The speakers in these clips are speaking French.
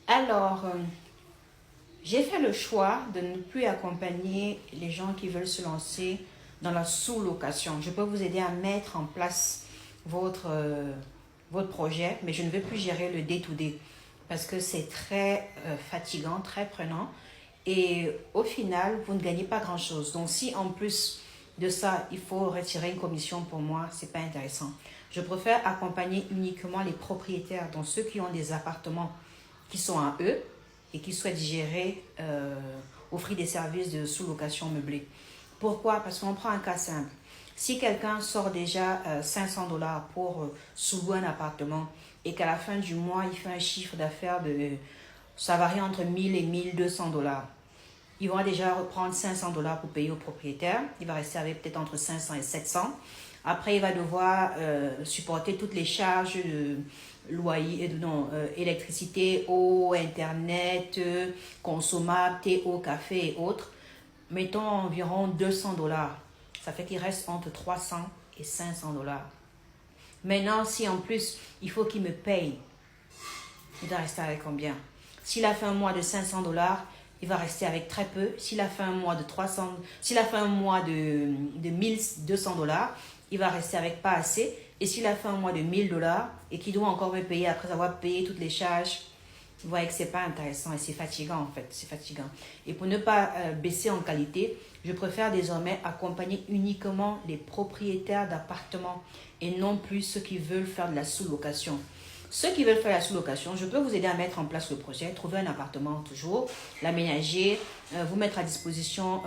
Alors, j'ai fait le choix de ne plus accompagner les gens qui veulent se lancer dans la sous-location. Je peux vous aider à mettre en place votre projet, mais je ne veux plus gérer le day-to-day parce que c'est très fatigant, très prenant. Et au final, vous ne gagnez pas grand-chose. Donc, si en plus de ça, il faut retirer une commission pour moi, c'est pas intéressant. Je préfère accompagner uniquement les propriétaires, donc ceux qui ont des appartements qui sont à eux et qui souhaitent gérer, offrir des services de sous-location meublée. Pourquoi? Parce qu'on prend un cas simple. Si quelqu'un sort déjà 500 $ pour sous-louer un appartement et qu'à la fin du mois, il fait un chiffre d'affaires ça varie entre 1000 et 1200 $. Il va déjà reprendre 500 $ pour payer au propriétaire. Il va rester avec peut-être entre 500 et 700. Après, il va devoir supporter toutes les charges de loyer, électricité, eau, internet, consommables, thé, eau, café et autres. Mettons environ 200 $. Ça fait qu'il reste entre 300 et 500 $. Maintenant, si en plus, il faut qu'il me paye, il doit rester avec combien? S'il a fait un mois de 500 $, il va rester avec très peu. S'il a fait un mois de 300, s'il a fait un mois de 1200 $, il va rester avec pas assez. Et s'il a fait un mois de 1000 $ et qu'il doit encore me payer après avoir payé toutes les charges, vous voyez que c'est pas intéressant et c'est fatigant en fait, c'est fatigant. Et pour ne pas baisser en qualité, je préfère désormais accompagner uniquement les propriétaires d'appartements et non plus ceux qui veulent faire de la sous-location. Ceux qui veulent faire la sous-location, je peux vous aider à mettre en place le projet, trouver un appartement toujours, l'aménager, vous mettre à disposition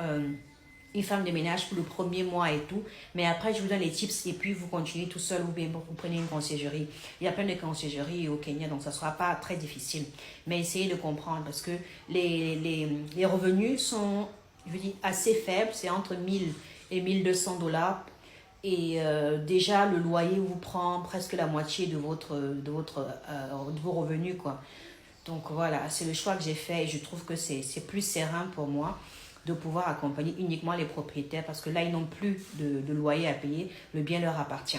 une femme de ménage pour le premier mois et tout. Mais après, je vous donne les tips et puis vous continuez tout seul ou bien vous prenez une conciergerie. Il y a plein de conciergeries au Kenya, donc ça ne sera pas très difficile. Mais essayez de comprendre parce que les revenus sont, je veux dire, assez faibles. C'est entre 1000 et 1200 $. Et déjà, le loyer vous prend presque la moitié de vos revenus, quoi. Donc voilà, c'est le choix que j'ai fait et je trouve que c'est plus serein pour moi de pouvoir accompagner uniquement les propriétaires parce que là, ils n'ont plus de loyer à payer, le bien leur appartient.